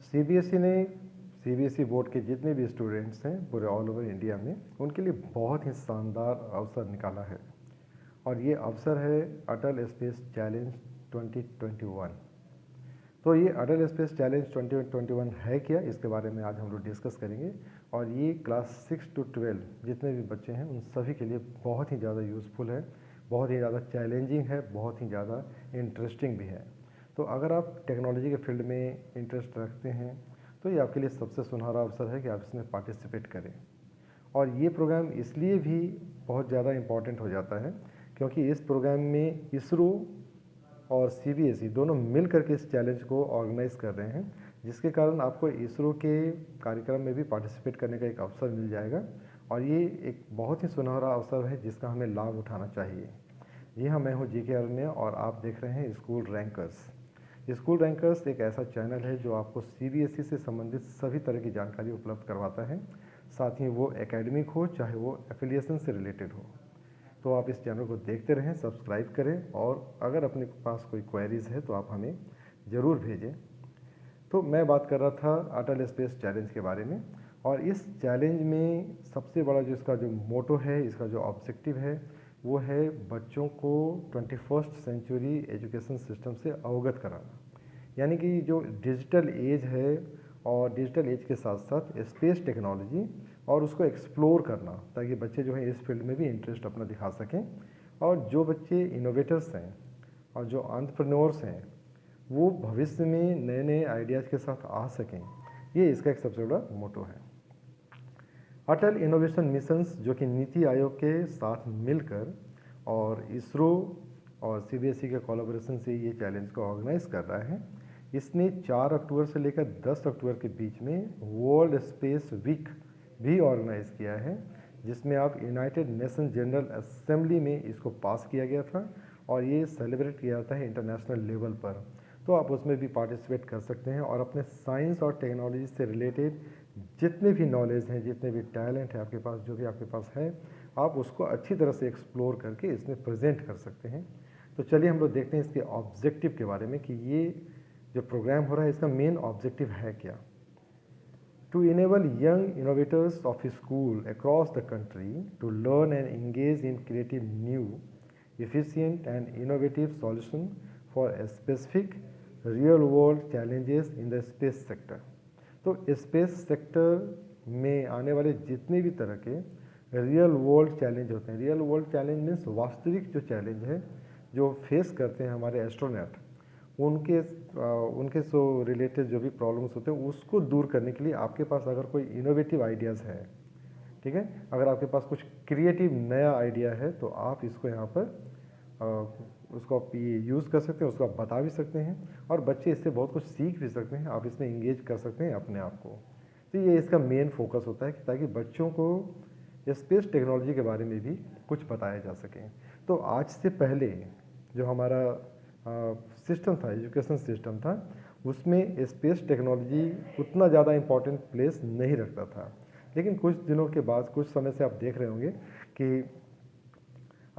CBSE ने CBSE board के जितने भी स्टूडेंट्स हैं पूरे ऑल ओवर इंडिया में, उनके लिए बहुत ही शानदार अवसर निकाला है। और ये अवसर है अटल स्पेस चैलेंज 2021। तो ये अटल स्पेस चैलेंज 2021 है क्या, इसके बारे में आज हम लोग डिस्कस करेंगे। और ये क्लास 6 to 12 जितने भी बच्चे हैं उन सभी के लिए बहुत ही ज़्यादा यूज़फुल है, बहुत ही ज़्यादा चैलेंजिंग है, बहुत ही ज़्यादा इंटरेस्टिंग भी है। तो अगर आप टेक्नोलॉजी के फील्ड में इंटरेस्ट रखते हैं तो ये आपके लिए सबसे सुनहरा अवसर है कि आप इसमें पार्टिसिपेट करें। और ये प्रोग्राम इसलिए भी बहुत ज़्यादा इम्पॉर्टेंट हो जाता है क्योंकि इस प्रोग्राम में इसरो और सीबीएसई दोनों मिल करके इस चैलेंज को ऑर्गेनाइज कर रहे हैं, जिसके कारण आपको इसरो के कार्यक्रम में भी पार्टिसिपेट करने का एक अवसर मिल जाएगा। और ये एक बहुत ही सुनहरा अवसर है जिसका हमें लाभ उठाना चाहिए। जी हाँ, मैं हूँ जीके अरण्य और आप देख रहे हैं स्कूल रैंकर्स। स्कूल रैंकर्स एक ऐसा चैनल है जो आपको सीबीएसई से संबंधित सभी तरह की जानकारी उपलब्ध करवाता है, साथ ही वो एकेडमिक हो चाहे वो एफिलिएशन से रिलेटेड हो। तो आप इस चैनल को देखते रहें, सब्सक्राइब करें, और अगर अपने पास कोई क्वेरीज़ है तो आप हमें ज़रूर भेजें। तो मैं बात कर रहा था अटल स्पेस चैलेंज के बारे में। और इस चैलेंज में सबसे बड़ा जो इसका जो मोटो है, इसका जो ऑब्जेक्टिव है, वो है बच्चों को 21st सेंचुरी एजुकेशन सिस्टम से अवगत कराना। यानी कि जो डिजिटल एज है और डिजिटल एज के साथ साथ स्पेस टेक्नोलॉजी और उसको एक्सप्लोर करना, ताकि बच्चे जो हैं इस फील्ड में भी इंटरेस्ट अपना दिखा सकें। और जो बच्चे इनोवेटर्स हैं और जो एंटरप्रेन्योर्स हैं वो भविष्य में नए नए आइडियाज़ के साथ आ सकें, ये इसका एक सबसे बड़ा मोटो है। अटल इनोवेशन मिशंस जो कि नीति आयोग के साथ मिलकर और इसरो और सीबीएसई के कोलैबोरेशन से ये चैलेंज को ऑर्गेनाइज कर रहा है। इसने 4 अक्टूबर से लेकर 10 अक्टूबर के बीच में वर्ल्ड स्पेस वीक भी ऑर्गेनाइज किया है, जिसमें आप यूनाइटेड नेशन जनरल असेंबली में इसको पास किया गया था और ये सेलिब्रेट किया जाता है इंटरनेशनल लेवल पर। तो आप उसमें भी पार्टिसिपेट कर सकते हैं और अपने साइंस और टेक्नोलॉजी से रिलेटेड जितने भी नॉलेज हैं, जितने भी टैलेंट है आपके पास, जो भी आपके पास है, आप उसको अच्छी तरह से एक्सप्लोर करके इसमें प्रेजेंट कर सकते हैं। तो चलिए हम लोग देखते हैं इसके ऑब्जेक्टिव के बारे में कि ये जो प्रोग्राम हो रहा है इसका मेन ऑब्जेक्टिव है क्या। To enable young innovators of school across the country to learn and engage in creative new, efficient and innovative solutions for specific real-world challenges in the space sector। तो space sector में आने वाले जितने भी तरह के रियल वर्ल्ड चैलेंज होते हैं, रियल वर्ल्ड चैलेंज मीन्स वास्तविक जो चैलेंज है जो फेस करते हैं हमारे एस्ट्रोनॉट, उनके उनके सो रिलेटेड जो भी प्रॉब्लम्स होते हैं उसको दूर करने के लिए आपके पास अगर कोई इनोवेटिव आइडियाज़ है, ठीक है, अगर आपके पास कुछ क्रिएटिव नया आइडिया है तो आप इसको यहाँ पर उसको आप ये यूज़ कर सकते हैं, उसको आप बता भी सकते हैं और बच्चे इससे बहुत कुछ सीख भी सकते हैं। आप इसमें इंगेज कर सकते हैं अपने आप को। तो ये इसका मेन फोकस होता है कि ताकि बच्चों को स्पेस टेक्नोलॉजी के बारे में भी कुछ बताया जा सके। तो आज से पहले जो हमारा सिस्टम था, एजुकेशन सिस्टम था, उसमें स्पेस टेक्नोलॉजी उतना ज़्यादा इम्पोर्टेंट प्लेस नहीं रखता था। लेकिन कुछ दिनों के बाद, कुछ समय से आप देख रहे होंगे कि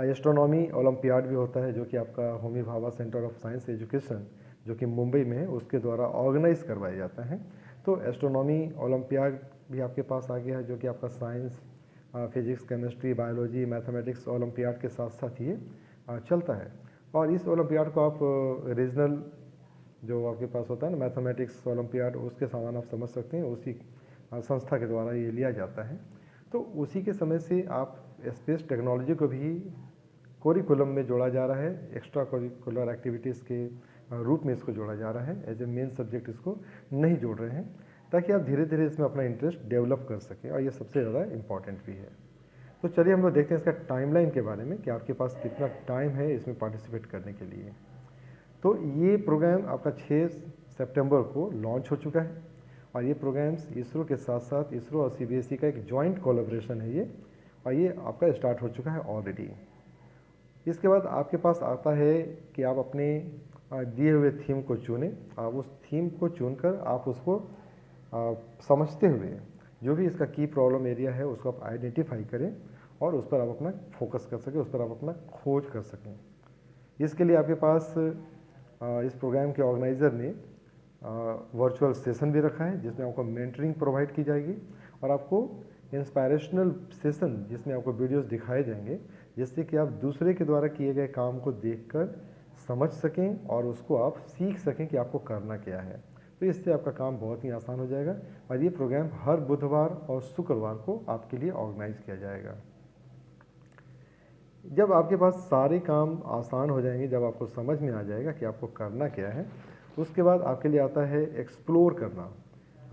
एस्ट्रोनॉमी ओलंपियाड भी होता है, जो कि आपका Homi Bhabha centre of science education जो कि मुंबई में है उसके द्वारा ऑर्गेनाइज करवाया जाता है। तो एस्ट्रोनॉमी ओलंपियाड भी आपके पास आ गया है, जो कि आपका science, physics, chemistry, biology, mathematics olympiad के साथ साथ ये चलता है। और इस ओलंपियाड को आप रीजनल जो आपके पास होता है ना मैथमेटिक्स ओलंपियाड, उसके समान आप समझ सकते हैं, उसी संस्था के द्वारा ये लिया जाता है। तो उसी के समय से आप स्पेस टेक्नोलॉजी को भी कोरिकुलम में जोड़ा जा रहा है, एक्स्ट्रा कोरिकुलर एक्टिविटीज़ के रूप में इसको जोड़ा जा रहा है। एज ए मेन सब्जेक्ट इसको नहीं जोड़ रहे हैं, ताकि आप धीरे धीरे इसमें अपना इंटरेस्ट डेवलप कर सकें, और ये सबसे ज़्यादा इम्पॉर्टेंट भी है। तो चलिए हम लोग देखते हैं इसका टाइमलाइन के बारे में कि आपके पास कितना टाइम है इसमें पार्टिसिपेट करने के लिए। तो ये प्रोग्राम आपका 6 सितंबर को लॉन्च हो चुका है और ये प्रोग्राम्स इसरो के साथ साथ इसरो और सीबीएसई का एक जॉइंट कोलैबोरेशन है ये, और ये आपका स्टार्ट हो चुका है ऑलरेडी। इसके बाद आपके पास आता है कि आप अपने दिए हुए थीम को चुनें। आप उस थीम को चुनकर आप उसको समझते हुए जो भी इसका की प्रॉब्लम एरिया है उसको आप आइडेंटिफाई करें और उस पर आप अपना फोकस कर सकें, उस पर आप अपना खोज कर सकें। इसके लिए आपके पास इस प्रोग्राम के ऑर्गेनाइज़र ने वर्चुअल सेशन भी रखा है जिसमें आपको मेंटरिंग प्रोवाइड की जाएगी और आपको इंस्पायरेशनल सेशन जिसमें आपको वीडियोस दिखाए जाएंगे जिससे कि आप दूसरे के द्वारा किए गए काम को देखकर समझ सकें और उसको आप सीख सकें कि आपको करना क्या है। तो इससे आपका काम बहुत ही आसान हो जाएगा और ये प्रोग्राम हर बुधवार और शुक्रवार को आपके लिए ऑर्गेनाइज किया जाएगा। जब आपके पास सारे काम आसान हो जाएंगे, जब आपको समझ में आ जाएगा कि आपको करना क्या है, उसके बाद आपके लिए आता है एक्सप्लोर करना।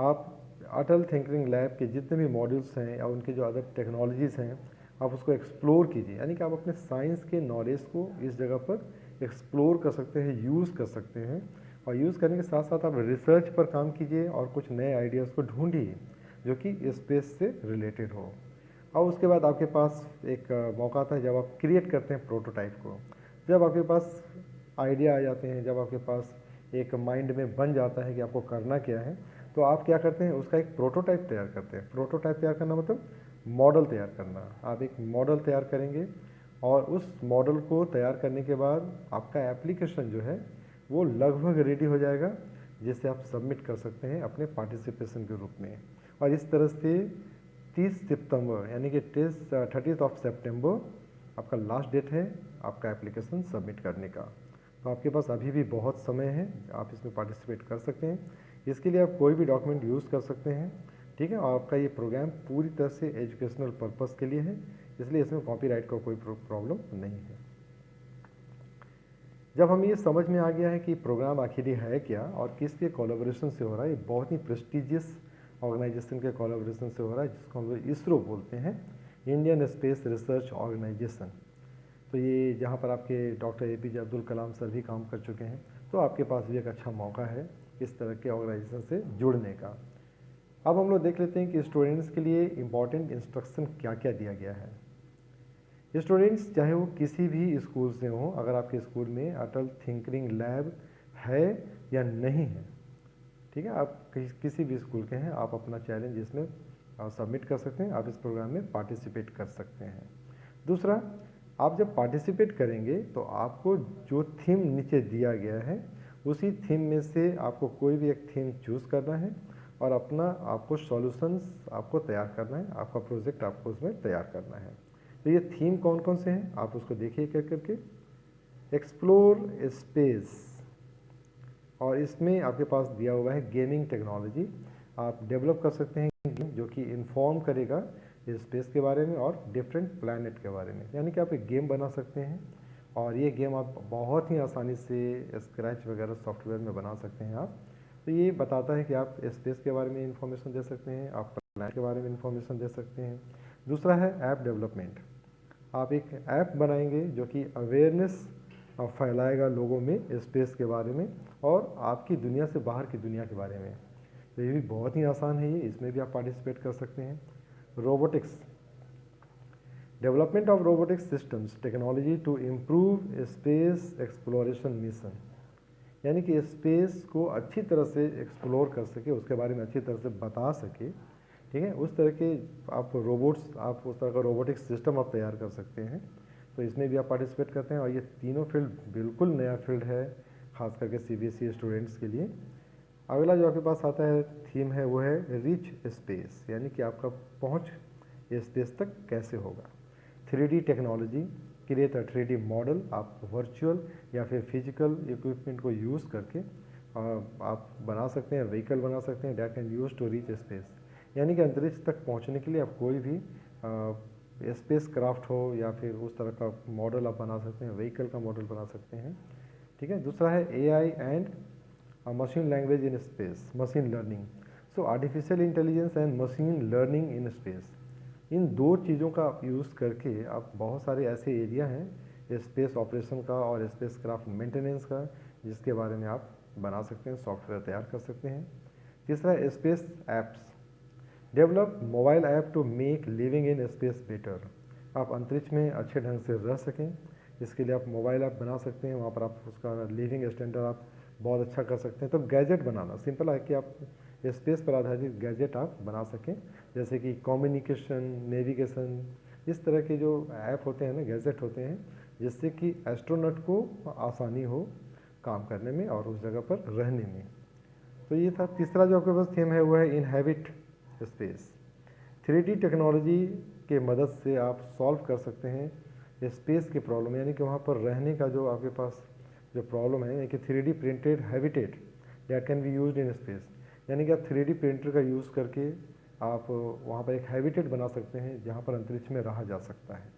आप अटल थिंकिंग लैब के जितने भी मॉड्यूल्स हैं या उनके जो अदर टेक्नोलॉजीज़ हैं आप उसको एक्सप्लोर कीजिए, यानी कि आप अपने साइंस के नॉलेज को इस जगह पर एक्सप्लोर कर सकते हैं, यूज़ कर सकते हैं और यूज़ करने के साथ साथ आप रिसर्च पर काम कीजिए और कुछ नए आइडियाज़ को ढूंढिए जो कि स्पेस से रिलेटेड हो। और उसके बाद आपके पास एक मौका आता है जब आप क्रिएट करते हैं प्रोटोटाइप को। जब आपके पास आइडिया आ जाते हैं, जब आपके पास एक माइंड में बन जाता है कि आपको करना क्या है, तो आप क्या करते हैं, उसका एक प्रोटोटाइप तैयार करते हैं। प्रोटोटाइप तैयार करना मतलब मॉडल तैयार करना। आप एक मॉडल तैयार करेंगे और उस मॉडल को तैयार करने के बाद आपका एप्लीकेशन जो है वो लगभग रेडी हो जाएगा जिसे आप सबमिट कर सकते हैं अपने पार्टिसिपेशन के रूप में। और इस तरह से 30 सितंबर यानी कि 30 सितंबर आपका लास्ट डेट है आपका एप्लीकेशन सबमिट करने का। तो आपके पास अभी भी बहुत समय है, आप इसमें पार्टिसिपेट कर सकते हैं। इसके लिए आप कोई भी डॉक्यूमेंट यूज़ कर सकते हैं, ठीक है। और आपका ये प्रोग्राम पूरी तरह से एजुकेशनल पर्पस के लिए है, इसलिए इसमें कॉपीराइट का कोई प्रॉब्लम नहीं है। जब हमें ये समझ में आ गया है कि प्रोग्राम आखिर है क्या और किसके कोलैबोरेशन से हो रहा है, ये बहुत ही प्रेस्टिजियस ऑर्गेनाइजेशन के कोलैबोरेशन से हो रहा है जिसको हम लोग इसरो बोलते हैं, इंडियन स्पेस रिसर्च ऑर्गेनाइजेशन। तो ये जहाँ पर आपके doctor APJ Abdul Kalam sir भी काम कर चुके हैं, तो आपके पास भी एक अच्छा मौका है इस तरह के ऑर्गेनाइजेशन से जुड़ने का। अब हम लोग देख लेते हैं कि स्टूडेंट्स के लिए इम्पॉर्टेंट इंस्ट्रक्शन क्या क्या दिया गया है। स्टूडेंट्स चाहे वो किसी भी स्कूल से हों, अगर आपके स्कूल में अटल थिंकिंग लैब है या नहीं है, ठीक है, आप किसी भी स्कूल के हैं, आप अपना चैलेंज इसमें सबमिट कर सकते हैं, आप इस प्रोग्राम में पार्टिसिपेट कर सकते हैं। दूसरा, आप जब पार्टिसिपेट करेंगे तो आपको जो थीम नीचे दिया गया है उसी थीम में से आपको कोई भी एक थीम चूज़ करना है और अपना आपको सॉल्यूशंस आपको तैयार करना है, आपका प्रोजेक्ट आपको उसमें तैयार करना है। तो ये थीम कौन कौन से हैं आप उसको देखिए कर करके। एक्सप्लोर स्पेस, और इसमें आपके पास दिया हुआ है गेमिंग टेक्नोलॉजी। आप डेवलप कर सकते हैं गेम जो कि इन्फॉर्म करेगा स्पेस के बारे में और डिफरेंट प्लैनेट के बारे में, यानी कि आप एक गेम बना सकते हैं और ये गेम आप बहुत ही आसानी से स्क्रैच वगैरह सॉफ्टवेयर में बना सकते हैं आप। तो ये बताता है कि आप स्पेस के बारे में इंफॉर्मेशन दे सकते हैं, आप प्लैनेट के बारे में इंफॉर्मेशन दे सकते हैं। दूसरा है ऐप डेवलपमेंट। आप एक ऐप बनाएंगे जो कि अवेयरनेस फैलाएगा लोगों में स्पेस के बारे में और आपकी दुनिया से बाहर की दुनिया के बारे में। तो ये भी बहुत ही आसान है, ये इसमें भी आप पार्टिसिपेट कर सकते हैं। Robotics, development of robotics systems technology to improve space exploration mission, यानी कि स्पेस को अच्छी तरह से एक्सप्लोर कर सके, उसके बारे में अच्छी तरह से बता सके, ठीक है, उस तरह के आप रोबोट्स, आप उस तरह का रोबोटिक्स सिस्टम आप तैयार कर सकते हैं। तो इसमें भी आप पार्टिसिपेट करते हैं और ये तीनों फील्ड बिल्कुल नया फील्ड है खास करके CBSE स्टूडेंट्स के लिए। अगला जो आपके पास आता है थीम है वो है रिच स्पेस, यानी कि आपका पहुंच स्पेस तक कैसे होगा। 3D technology, create a 3D model, आप वर्चुअल या फिर फिजिकल इक्विपमेंट को यूज़ करके आप बना सकते हैं, व्हीकल बना सकते हैं that can use to reach space, यानी कि अंतरिक्ष तक पहुंचने के लिए आप कोई भी स्पेस क्राफ्ट हो या फिर उस तरह का मॉडल आप बना सकते हैं, व्हीकल का मॉडल बना सकते हैं, ठीक है। दूसरा है AI and machine language in space, machine learning. So artificial intelligence and machine learning in space, इन दो चीज़ों का आप यूज़ करके आप बहुत सारे ऐसे एरिया हैं स्पेस ऑपरेशन का और स्पेस क्राफ्ट मेंटेनेंस का जिसके बारे में आप बना सकते हैं, सॉफ्टवेयर तैयार कर सकते हैं। तीसरा space apps, develop mobile app to make living in space better, आप अंतरिक्ष में अच्छे ढंग से रह सकें, इसके लिए आप मोबाइल ऐप बना सकते हैं, वहाँ पर आप उसका लिविंग स्टैंडर्ड आप बहुत अच्छा कर सकते हैं। तो गैजेट बनाना सिंपल है कि आप स्पेस पर आधारित गैजेट आप बना सकें, जैसे कि कम्युनिकेशन, नेविगेशन, इस तरह के जो ऐप होते हैं ना, गैजेट होते हैं, जिससे कि एस्ट्रोनॉट को आसानी हो काम करने में और उस जगह पर रहने में। तो ये था। तीसरा जो आपके पास थीम है वो है इनहैबिट स्पेस। 3D टेक्नोलॉजी के मदद से आप सॉल्व कर सकते हैं स्पेस के प्रॉब्लम, यानी कि वहाँ पर रहने का जो आपके पास जो प्रॉब्लम है, यानी कि 3D printed habitat that can be used in space, यानी कि आप 3D प्रिंटर का यूज़ करके आप वहाँ पर एक हैबिटेट बना सकते हैं जहाँ पर अंतरिक्ष में रहा जा सकता है।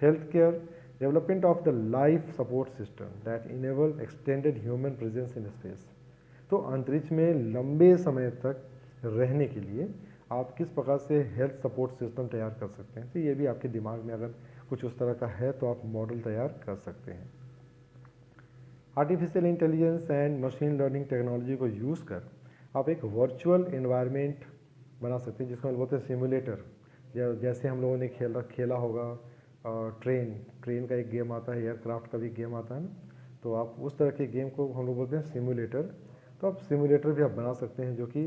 Health care, development of the life support system that enable extended human presence in space. तो अंतरिक्ष में लंबे समय तक रहने के लिए आप किस प्रकार से हेल्थ सपोर्ट सिस्टम तैयार कर सकते हैं, तो ये भी आपके दिमाग में अगर कुछ उस तरह का है तो आप मॉडल तैयार कर सकते हैं। Artificial intelligence and machine learning technology को यूज़ कर आप एक वर्चुअल एनवायरनमेंट बना सकते हैं, जिसको हम बोलते हैं सिमुलेटर। जैसे हम लोगों ने खेला होगा ट्रेन का एक गेम आता है, एयरक्राफ्ट का भी गेम आता है ना, तो आप उस तरह के गेम को हम लोग बोलते हैं सिमुलेटर। तो आप सिमुलेटर भी आप बना सकते हैं जो कि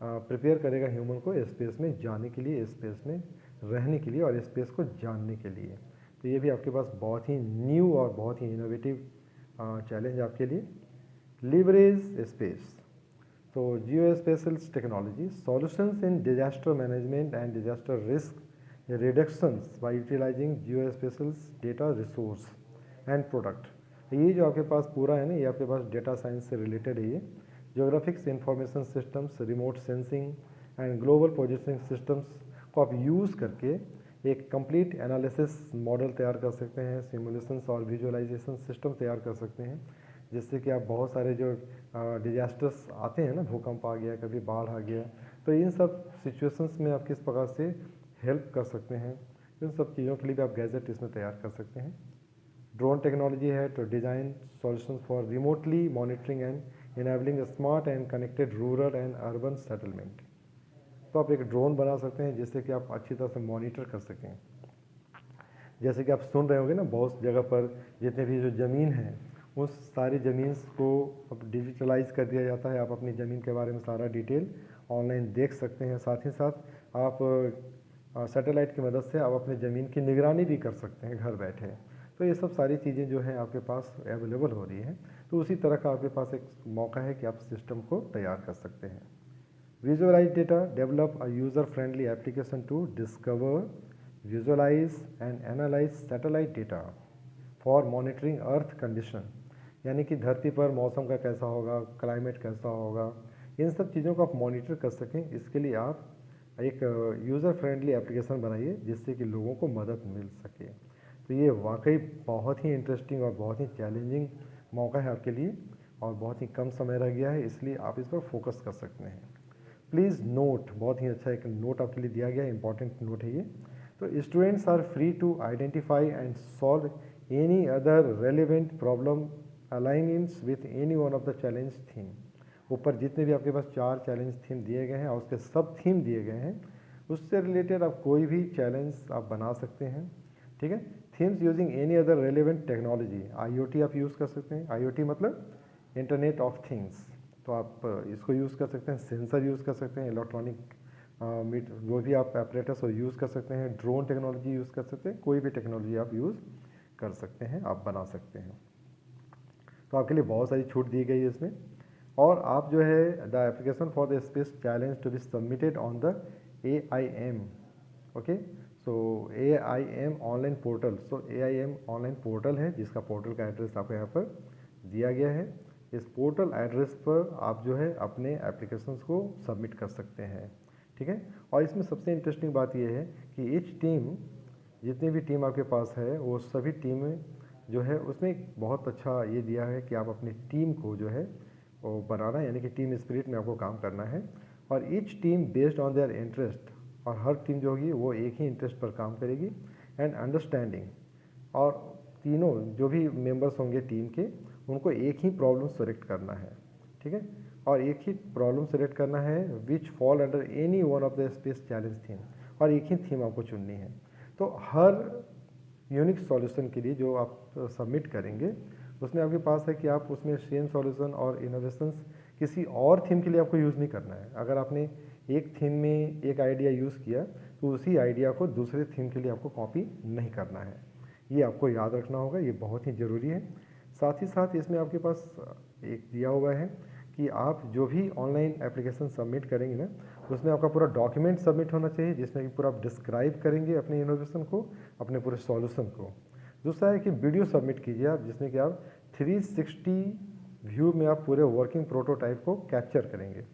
प्रिपेयर करेगा ह्यूमन को स्पेस में जाने के लिए, स्पेस में रहने के लिए और स्पेस को जानने के लिए। तो ये भी आपके पास बहुत ही न्यू और बहुत ही इनोवेटिव चैलेंज आपके लिए। लीवरेज स्पेस, तो geo spatial technology solutions in disaster management and disaster risk reductions by utilizing geo spatial data resource and product. ये जो आपके पास पूरा है ना, ये आपके पास डेटा साइंस से रिलेटेड है। ये geographics information systems, remote sensing and global positioning systems को आप यूज़ करके एक कंप्लीट एनालिसिस मॉडल तैयार कर सकते हैं, सिमुलेशंस और विजुअलाइजेशन सिस्टम तैयार कर सकते हैं, जिससे कि आप बहुत सारे जो डिजास्टर्स आते हैं ना, भूकंप आ गया, कभी बाढ़ आ गया, तो इन सब सिचुएशंस में आप किस प्रकार से हेल्प कर सकते हैं, इन सब चीज़ों के लिए भी आप गैजेट इसमें तैयार कर सकते हैं। ड्रोन टेक्नोलॉजी है तो design solutions for remotely monitoring and enabling smart and connected rural and urban settlement. तो आप एक ड्रोन बना सकते हैं जिससे कि आप अच्छी तरह से मॉनिटर कर सकें। जैसे कि आप सुन रहे होंगे ना, बहुत जगह पर जितने भी जो ज़मीन है उस सारी ज़मीन को अब डिजिटलाइज कर दिया जाता है। आप अपनी ज़मीन के बारे में सारा डिटेल ऑनलाइन देख सकते हैं। साथ ही साथ आप सैटेलाइट की मदद से आप अपनी ज़मीन की निगरानी भी कर सकते हैं घर बैठे। तो ये सब सारी चीज़ें जो हैं आपके पास अवेलेबल हो रही हैं। तो उसी तरह का आपके पास एक मौका है कि आप सिस्टम को तैयार कर सकते हैं। Visualize data, develop a user-friendly application to discover, visualize and analyze satellite data for monitoring earth condition। यानी कि धरती पर मौसम का कैसा होगा, क्लाइमेट कैसा होगा, इन सब चीज़ों को आप मॉनिटर कर सकें। इसके लिए आप एक यूज़र फ्रेंडली एप्लीकेशन बनाइए जिससे कि लोगों को मदद मिल सके। तो ये वाकई बहुत ही इंटरेस्टिंग और बहुत ही चैलेंजिंग मौका है आपके लिए, और बहुत ही कम समय रह गया है, इसलिए आप इस पर फोकस कर सकते हैं। प्लीज़ नोट, बहुत ही अच्छा एक नोट आपके लिए दिया गया है, इंपॉर्टेंट नोट है ये। तो students are free to identify and solve any other relevant problem aligns with any one of the challenge theme. ऊपर जितने भी आपके पास 4 चैलेंज थीम दिए गए हैं और उसके सब थीम दिए गए हैं, उससे रिलेटेड आप कोई भी चैलेंज आप बना सकते हैं। ठीक है। Themes using any other relevant technology, IoT आप यूज़ कर सकते हैं। IoT मतलब इंटरनेट ऑफ थिंग्स, तो आप इसको यूज़ कर सकते हैं। सेंसर यूज़ कर सकते हैं, इलेक्ट्रॉनिक जो भी आप एपरेटस हो यूज़ कर सकते हैं। ड्रोन टेक्नोलॉजी यूज़ कर सकते हैं, कोई भी टेक्नोलॉजी आप यूज़ कर सकते हैं, आप बना सकते हैं। तो आपके लिए बहुत सारी छूट दी गई है इसमें। और आप जो है the application for the space challenge to be submitted on the AIM। Okay, so AIM online portal. So AIM online portal है जिसका पोर्टल का एड्रेस आपको यहाँ पर दिया गया है। इस पोर्टल एड्रेस पर आप जो है अपने एप्लीकेशंस को सबमिट कर सकते हैं। ठीक है। और इसमें सबसे इंटरेस्टिंग बात यह है कि ईच टीम, जितनी भी टीम आपके पास है वो सभी टीम जो है उसमें एक बहुत अच्छा ये दिया है कि आप अपनी टीम को जो है वो बनाना, यानी कि टीम स्पिरिट में आपको काम करना है। और each team based on their interest, और हर टीम जो होगी वो एक ही इंटरेस्ट पर काम करेगी एंड अंडरस्टैंडिंग। और तीनों जो भी मेंबर्स होंगे टीम के, उनको एक ही प्रॉब्लम सेलेक्ट करना है। ठीक है। और एक ही प्रॉब्लम सेलेक्ट करना है विच fall under any one of the space challenge theme, और एक ही थीम आपको चुननी है। तो हर यूनिक सॉल्यूशन के लिए जो आप सबमिट करेंगे उसमें आपके पास है कि आप उसमें सेम सॉल्यूशन और इनोवेशंस किसी और थीम के लिए आपको यूज़ नहीं करना है। अगर आपने एक थीम में एक आइडिया यूज़ किया तो उसी आइडिया को दूसरे थीम के लिए आपको कॉपी नहीं करना है। ये आपको याद रखना होगा, ये बहुत ही ज़रूरी है। साथ ही साथ इसमें आपके पास एक दिया हुआ है कि आप जो भी ऑनलाइन एप्लीकेशन सबमिट करेंगे ना, उसमें आपका पूरा डॉक्यूमेंट सबमिट होना चाहिए, जिसमें कि पूरा आप डिस्क्राइब करेंगे अपने इनोवेशन को, अपने पूरे सॉल्यूशन को। दूसरा है कि वीडियो सबमिट कीजिए आप, जिसमें कि आप 360 व्यू में आप पूरे वर्किंग प्रोटोटाइप को कैप्चर करेंगे।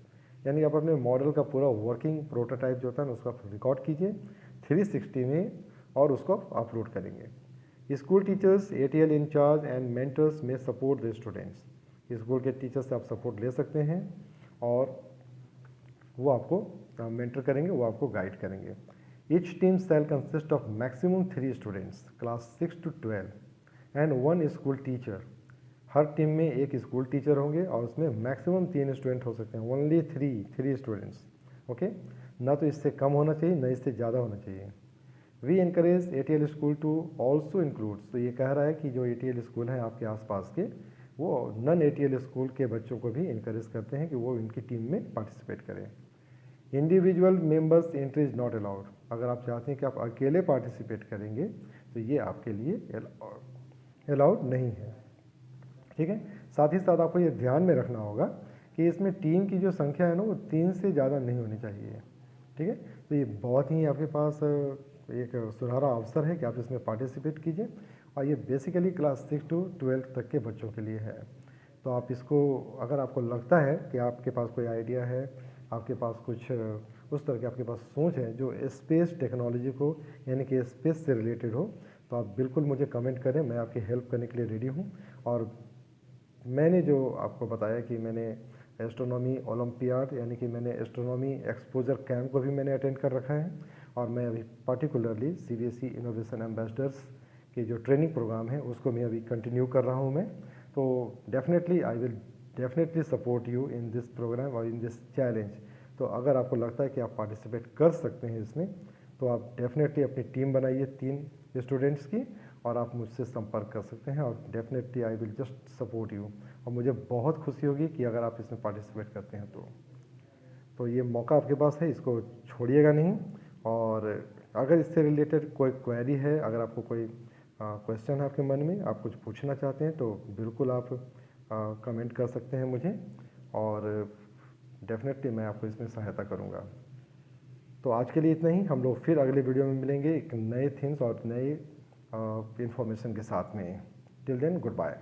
यानी आप अपने मॉडल का पूरा वर्किंग प्रोटोटाइप जो होता है ना, उसको आप रिकॉर्ड कीजिए 360 में और उसको आप अपलोड करेंगे। School teachers, ATL in charge and mentors में सपोर्ट द स्टूडेंट्स। स्कूल के टीचर से आप सपोर्ट ले सकते हैं और वो आपको मेंटर करेंगे, वो आपको गाइड करेंगे। Each team shall consist of maximum 3 students class 6 to 12 and 1 school teacher. हर टीम में एक स्कूल टीचर होंगे और उसमें मैक्सिमम 3 स्टूडेंट हो सकते हैं, ओनली 3 स्टूडेंट्स। ओके, ना तो इससे कम होना चाहिए, ना इससे ज़्यादा होना चाहिए। We encourage ATL school to also include, तो ये कह रहा है कि जो ATL स्कूल हैं आपके आसपास के, वो नॉन ATL स्कूल के बच्चों को भी इनकरेज करते हैं कि वो इनकी टीम में पार्टिसिपेट करें। Individual members entry is not allowed. अगर आप चाहते हैं कि आप अकेले पार्टिसिपेट करेंगे तो ये आपके लिए अलाउड नहीं है। ठीक है, साथ ही साथ आपको ये ध्यान में रखना होगा कि इसमें टीम की जो संख्या है ना, वो 3 से ज़्यादा नहीं होनी चाहिए। ठीक है, तो ये बहुत ही आपके पास एक सुनहरा अवसर है कि आप इसमें पार्टिसिपेट कीजिए, और ये बेसिकली क्लास 6 to 12 तक के बच्चों के लिए है। तो आप इसको, अगर आपको लगता है कि आपके पास कोई आइडिया है, आपके पास कुछ उस तरह की आपके पास सोच है जो स्पेस टेक्नोलॉजी को, यानी कि स्पेस से रिलेटेड हो, तो आप बिल्कुल मुझे कमेंट करें, मैं आपकी हेल्प करने के लिए रेडी हूँ। और मैंने जो आपको बताया कि मैंने एस्ट्रोनॉमी ओलंपियाड, यानी कि मैंने एस्ट्रोनॉमी एक्सपोजर कैंप को भी मैंने अटेंड कर रखा है, और मैं अभी पर्टिकुलरली CBSE इनोवेशन एम्बेसडर्स के जो ट्रेनिंग प्रोग्राम है उसको मैं अभी कंटिन्यू कर रहा हूँ मैं। तो definitely I will definitely support you in this programme और इन दिस चैलेंज। तो अगर आपको लगता है कि आप पार्टिसिपेट कर सकते हैं इसमें, तो आप डेफिनेटली अपनी टीम बनाइए 3 स्टूडेंट्स की, और आप मुझसे संपर्क कर सकते हैं, और definitely I will just support you. और मुझे बहुत खुशी होगी कि अगर आप इसमें पार्टिसिपेट करते हैं तो ये मौका आपके पास है, इसको छोड़िएगा नहीं। और अगर इससे रिलेटेड कोई क्वेरी है, अगर आपको कोई क्वेश्चन है आपके मन में, आप कुछ पूछना चाहते हैं, तो बिल्कुल आप कमेंट कर सकते हैं मुझे, और डेफिनेटली मैं आपको इसमें सहायता करूँगा। तो आज के लिए इतना ही, हम लोग फिर अगले वीडियो में मिलेंगे एक नए थिंग्स और नए इन्फॉर्मेशन के साथ में। Till then, good bye.